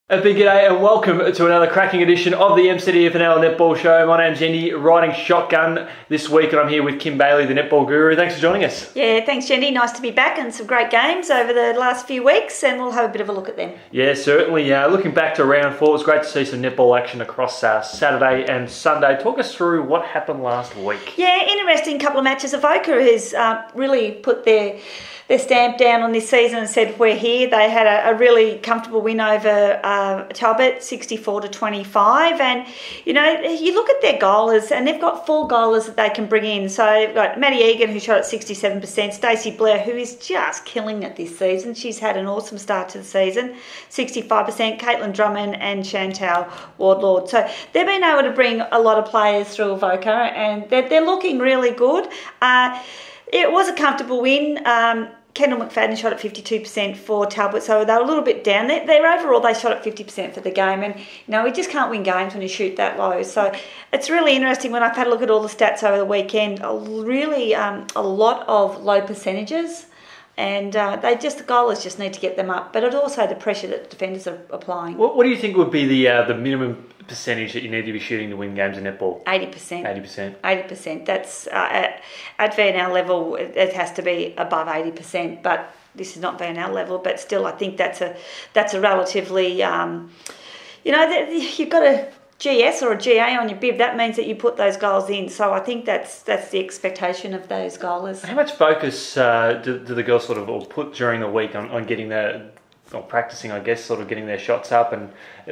A big g'day and welcome to another cracking edition of the MCDFNL Netball Show. My name's Yeendy, riding shotgun this week, and I'm here with Kim Bailey, the netball guru. Thanks for joining us. Yeah, thanks Yeendy. Nice to be back, and some great games over the last few weeks, and we'll have a bit of a look at them. Yeah, certainly. Looking back to round 4, it was great to see some netball action across Saturday and Sunday. Talk us through what happened last week. Yeah, interesting couple of matches. Avoca has really put their stamp down on this season and said, we're here. They had a really comfortable win over Talbot, 64-25. And, you know, you look at their goalers, and they've got 4 goalers that they can bring in. So they've got Maddie Egan, who shot at 67%, Stacey Blair, who is just killing it this season. She's had an awesome start to the season, 65%, Caitlin Drummond and Chantal Wardlord. So they've been able to bring a lot of players through Avoca, and they're looking really good. It was a comfortable win. Kendall McFadden shot at 52% for Talbot, so they were a little bit down there. Overall, they shot at 50% for the game, and you know, we just can't win games when you shoot that low. So it's really interesting when I've had a look at all the stats over the weekend. A lot of low percentages, and the goalers just need to get them up. But it's also the pressure that the defenders are applying. What do you think would be the minimum percentage that you need to be shooting to win games in netball? 80%. 80%. 80%. That's at VNL level. It has to be above 80%. But this is not VNL level. But still, I think that's a relatively, you've got a GS or a GA on your bib. That means that you put those goals in. So I think that's the expectation of those goalers. How much focus do the girls sort of put during the week on getting or practicing, I guess, sort of getting their shots up,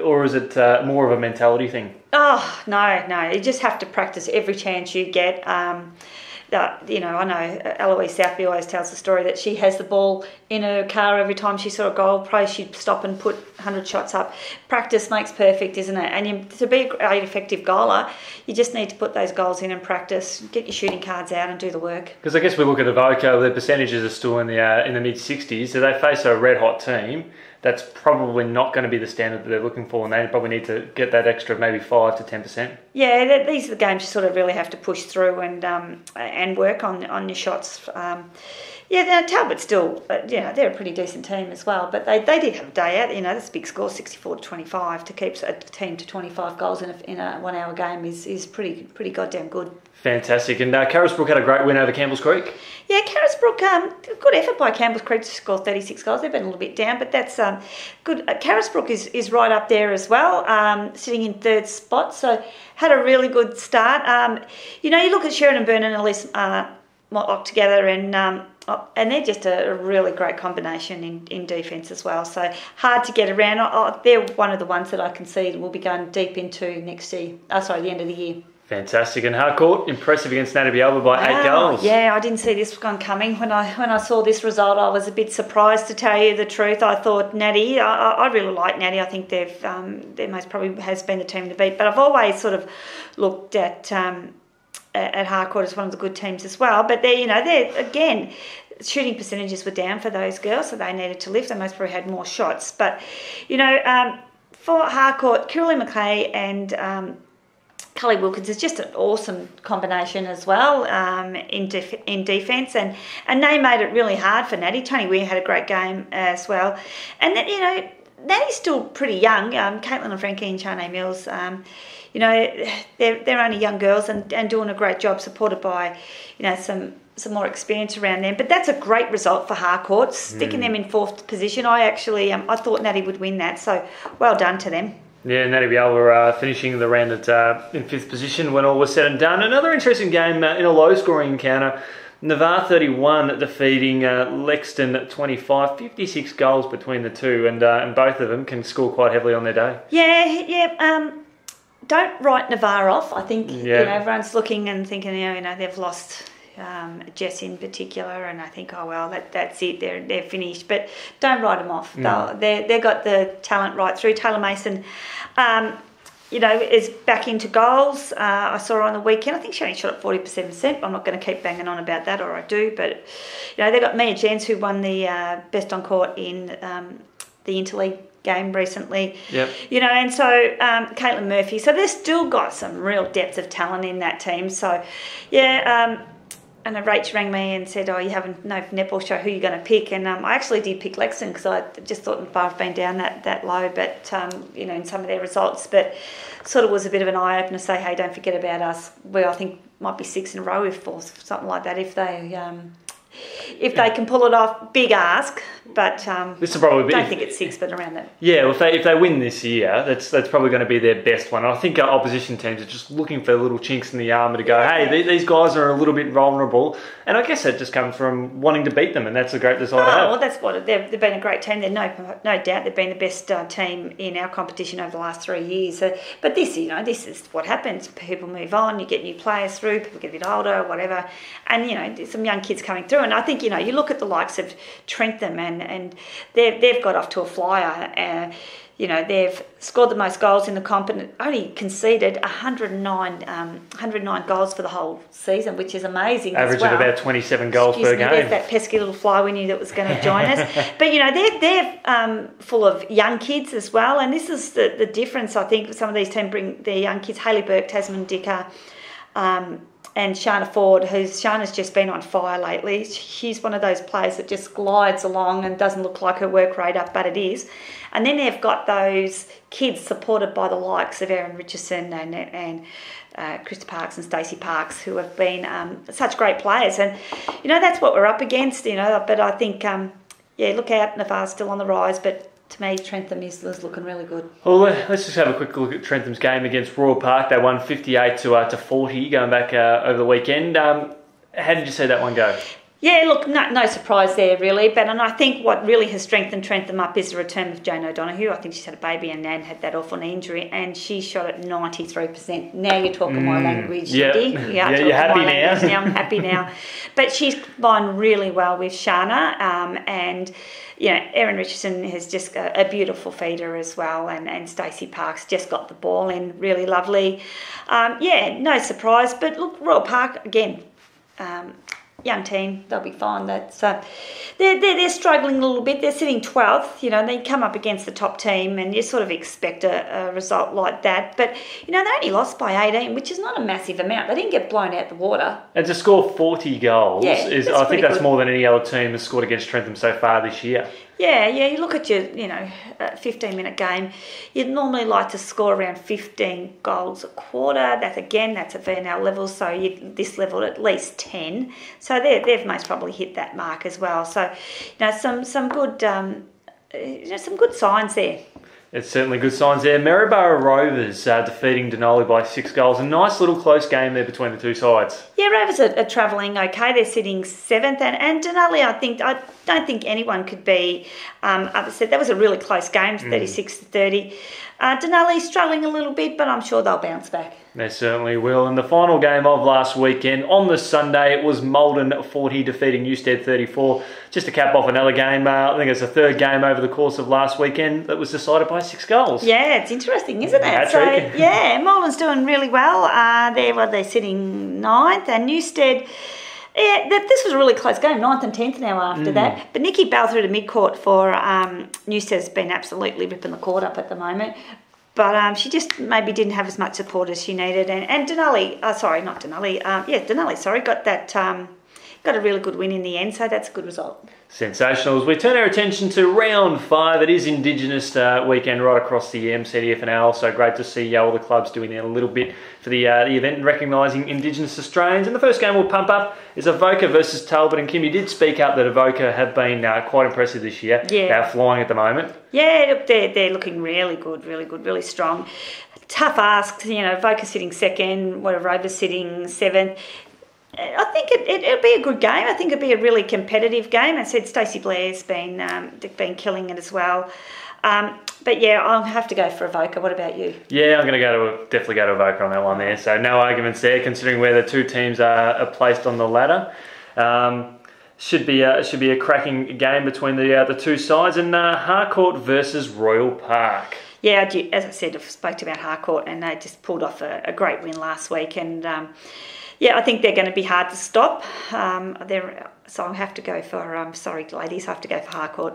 or is it more of a mentality thing? Oh, no. You just have to practice every chance you get. I know Eloise Southby always tells the story that she has the ball in her car every time she saw a goal post. She'd stop and put 100 shots up. Practice makes perfect, isn't it? And to be a great effective goaler, you just need to put those goals in and practice. Get your shooting cards out and do the work. Because I guess we look at Avoca, their percentages are still in the mid-60s, so they face a red-hot team. That's probably not going to be the standard that they're looking for, and they probably need to get that extra maybe 5 to 10%. Yeah, these are the games you sort of really have to push through and work on your shots. Talbot still, they're a pretty decent team as well, but they did have a day out. You know, this big score, 64-25, to keep a team to 25 goals in a 1 hour game is pretty goddamn good. Fantastic. And Carisbrook had a great win over Campbell's Creek. Yeah, Carisbrook, good effort by Campbell's Creek to score 36 goals. They've been a little bit down, but that's good. Carisbrook is right up there as well, sitting in 3rd spot, so had a really good start. You look at Sheridan Byrne and Elise Motlop together, and they're just a really great combination in defence as well. So hard to get around. They're one of the ones that I can see will be going deep into the end of the year. Fantastic. And Harcourt, impressive against Natty Alba by 8 goals. Yeah, I didn't see this one coming. When I saw this result, I was a bit surprised, to tell you the truth. I thought Natty, I really like Natty. I think their most probably has been the team to beat. But I've always sort of looked at Harcourt as one of the good teams as well. But they're again, shooting percentages were down for those girls, so they needed to lift. They most probably had more shots. But, for Harcourt, Kirley McKay and Cully Wilkins is just an awesome combination as well in defence, and they made it really hard for Natty. Tony Weir had a great game as well, and Natty's still pretty young. Caitlin and Frankie and Charnay Mills, they're only young girls and doing a great job, supported by some more experience around them. But that's a great result for Harcourt, sticking them in 4th position. I thought Natty would win that, so well done to them. Yeah, Natty Alba finishing the round in 5th position when all was said and done. Another interesting game in a low-scoring encounter. Navarre 31 defeating Lexton 25. 56 goals between the two, and both of them can score quite heavily on their day. Yeah. Don't write Navarre off. I think everyone's looking and thinking, they've lost Jess in particular, and I think, that's it, they're finished. But don't write them off. No. They've got the talent right through. Taylor Mason, is back into goals. I saw her on the weekend. I think she only shot at 47%. I'm not going to keep banging on about that, or I do. But they've got Mia Jens, who won the best on court in the interleague game recently. Yep. And so Caitlin Murphy. So they've still got some real depth of talent in that team. So And Rach rang me and said, you haven't no netball show, who you're going to pick? And I actually did pick Lexington because I just thought I've been down that low, but in some of their results. But sort of was a bit of an eye opener to say, hey, don't forget about us. I think might be 6 in a row or something like that if they can pull it off. Big ask, but this will probably don't think it's 6, but around that. Yeah, well, if they win this year, that's probably going to be their best one. I think our opposition teams are just looking for little chinks in the armour to go, hey, these guys are a little bit vulnerable. And I guess that just comes from wanting to beat them, and that's a great desire to have. Well, that's what they've been a great team. They're no doubt they've been the best team in our competition over the last 3 years. But this is what happens. People move on, you get new players through, people get a bit older, whatever. And, there's some young kids coming through. And I think, you look at the likes of Trentham and they've got off to a flyer. They've scored the most goals in the comp and only conceded 109 goals for the whole season, which is amazing. Average of about 27 goals per game. There's that pesky little fly we knew that was going to join us. But, they're full of young kids as well. And this is the difference, I think, some of these teams bring their young kids. Hayley Burke, Tasman Dicker, and Shana Ford, Shana's just been on fire lately. She's one of those players that just glides along and doesn't look like her work rate up, but it is. And then they've got those kids supported by the likes of Erin Richardson and Krista Parks and Stacey Parks, who have been such great players. And, that's what we're up against, But I think, look out, Navarre's still on the rise, but to me, Trentham is looking really good. Well, let's just have a quick look at Trentham's game against Royal Park. They won 58 to 40 going back over the weekend. How did you see that one go? Yeah, look, no surprise there really. And I think what really has strengthened Trentham up is the return of Jane O'Donoghue. I think she's had a baby and Nan had that awful knee injury, and she shot at 93%. Now you're talking my language, Yeendy. Yeah, you're happy now. I'm happy now. But she's combined really well with Shana, and Erin Richardson has just a beautiful feeder as well, and Stacey Parks just got the ball in really lovely. No surprise. But look, Royal Park again. Young team, they'll be fine. They're struggling a little bit. They're sitting 12th. They come up against the top team, and you sort of expect a result like that. But they only lost by 18, which is not a massive amount. They didn't get blown out the water. And to score 40 goals I think that's more than any other team has scored against Trentham so far this year. Yeah. You look at your 15-minute game. You'd normally like to score around 15 goals a quarter. That's a VNL level, so this level at least 10. So they've most probably hit that mark as well. So some good some good signs there. It's certainly good signs there. Maryborough Rovers defeating Denali by 6 goals. A nice little close game there between the two sides. Yeah, Rovers are travelling okay. They're sitting 7th. And Denali, I don't think anyone could be upset. That was a really close game, 36-30. Denali's struggling a little bit, but I'm sure they'll bounce back. They certainly will. And the final game of last weekend, on the Sunday, it was Malden 40 defeating Newstead 34. Just to cap off another game, I think it's the third game over the course of last weekend that was decided by 6 goals. Yeah, it's interesting, isn't it? Malden's doing really well. They're sitting 9th, and Newstead... Yeah, this was a really close game, 9th and 10th now after that. But Nikki Bell through to mid-court for Newstead has been absolutely ripping the court up at the moment. But she just maybe didn't have as much support as she needed. And Denali, got a really good win in the end, so that's a good result. Sensational. As we turn our attention to round 5, it is Indigenous weekend right across the MCDFNL, so great to see all the clubs doing a little bit for the event and recognising Indigenous Australians. And the first game we'll pump up is Avoca versus Talbot. And Kim, you did speak up that Avoca have been quite impressive this year. Yeah. They're flying at the moment. Yeah, they're looking really good, really strong. Tough asks, Avoca sitting 2nd, Rovers sitting 7th. I think it'll be a good game. I think it'll be a really competitive game. I said Stacey Blair's been killing it as well. But yeah, I'll have to go for Avoca. What about you? Yeah, I'm going to definitely go to Avoca on that one there. So no arguments there, considering where the two teams are placed on the ladder. Should be a cracking game between the two sides. And Harcourt versus Royal Park. Yeah, as I said, I spoke about Harcourt, and they just pulled off a great win last week. And I think they're going to be hard to stop. So I'll have to go for, sorry ladies, I have to go for Harcourt.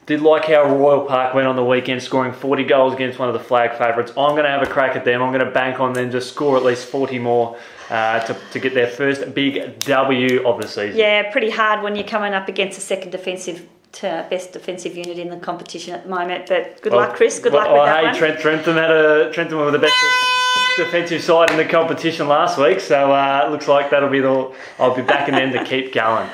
Did like how Royal Park went on the weekend, scoring 40 goals against one of the flag favourites. I'm going to have a crack at them. I'm going to bank on them to score at least 40 more to get their first big W of the season. Yeah, pretty hard when you're coming up against the second best defensive unit in the competition at the moment. But good luck, Chris. Good luck with that one. Trentham were the best defensive side in the competition last week, so it looks like I'll be backing them to keep going.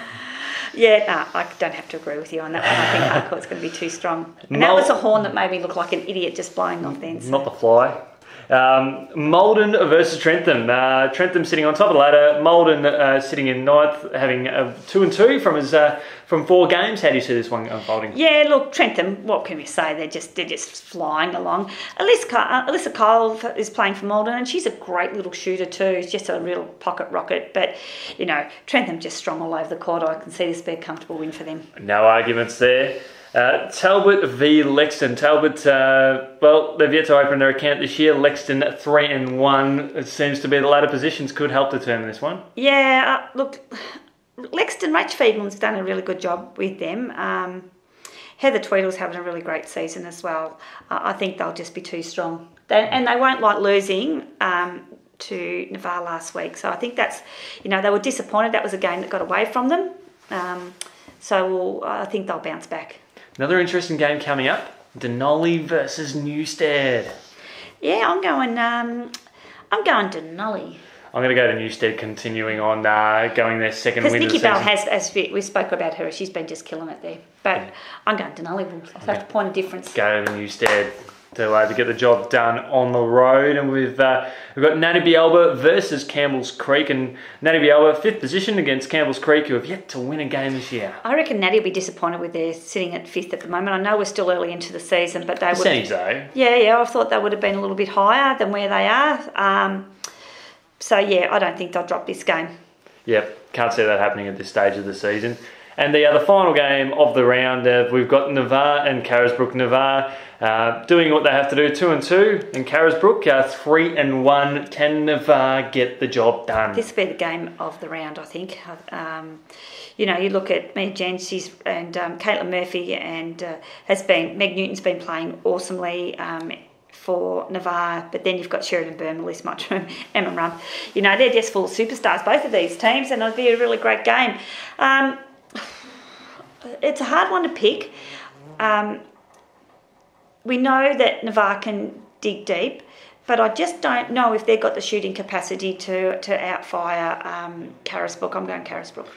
Yeah, no, I don't have to agree with you on that one. I think Harcourt's going to be too strong. And that was a horn that made me look like an idiot just blowing off then. So. Not the fly. Maldon versus Trentham. Trentham sitting on top of the ladder. Maldon sitting in ninth, having 2-2 from 4 games. How do you see this one unfolding? Yeah, look, Trentham. What can we say? They're just flying along. Alyssa Kyle is playing for Maldon, and she's a great little shooter too. She's just a real pocket rocket. But Trentham just strong all over the court. I can see this be a comfortable win for them. No arguments there. Talbot v Lexington. Talbot, they've yet to open their account this year. Lexington 3-1. It seems to be the latter positions could help determine this one. Yeah, look, Lexington, Rach Fiedman's done a really good job with them. Heather Tweedle's having a really great season as well. I think they'll just be too strong. And they won't like losing to Navarre last week. So I think that's, they were disappointed. That was a game that got away from them. So I think they'll bounce back. Another interesting game coming up, Denali versus Newstead. Yeah, I'm going Denali. I'm going to go to Newstead, continuing on going their second win of the season. Because Nikki Bell has, we spoke about her, she's been just killing it there. But I'm going Denali. I'll have to point a difference. Go to Newstead to get the job done on the road. And we've got Natty Bielba versus Campbell's Creek. And Natty Bielba, 5th position against Campbell's Creek, who have yet to win a game this year. I reckon Natty will be disappointed with their sitting at 5th at the moment. I know we're still early into the season, but they percentage though. Yeah, I thought they would have been a little bit higher than where they are. So I don't think they'll drop this game. Yep, can't see that happening at this stage of the season. And the final game of the round, we've got Navarre and Carisbrook. Navarre doing what they have to do, 2-2, and Carisbrook 3-1. Can Navarre get the job done? This will be the game of the round, I think. You look at Meg Jensen and Caitlin Murphy, and Meg Newton's been playing awesomely for Navarre, but then you've got Sheridan Burn, Liz Muttram, Emma Rump. They're just full superstars, both of these teams, and it'll be a really great game. It's a hard one to pick. We know that Navarre can dig deep, but I just don't know if they've got the shooting capacity to outfire Carisbrook. I'm going Carisbrook.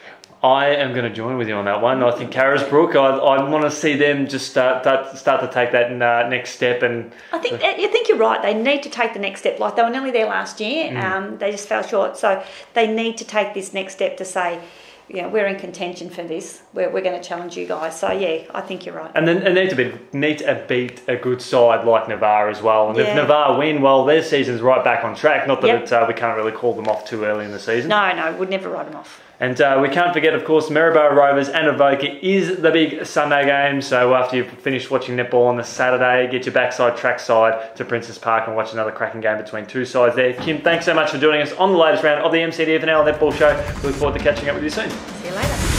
I am going to join with you on that one. I think Carisbrook, I want to see them just start to take that next step. And I think you're right. They need to take the next step. Like they were nearly there last year. They just fell short. So they need to take this next step to say, we're in contention for this. We're going to challenge you guys. So I think you're right. And then they need to beat a good side like Navarre as well. And if Navarre win, well, their season's right back on track. Not that we can't really call them off too early in the season. No, we'd never write them off. And we can't forget, of course, Maryborough Rovers and Avoca is the big Sunday game. So after you've finished watching netball on the Saturday, get your backside trackside to Princess Park and watch another cracking game between two sides there. Kim, thanks so much for joining us on the latest round of the MCDFNL Netball Show. We look forward to catching up with you soon. See you later.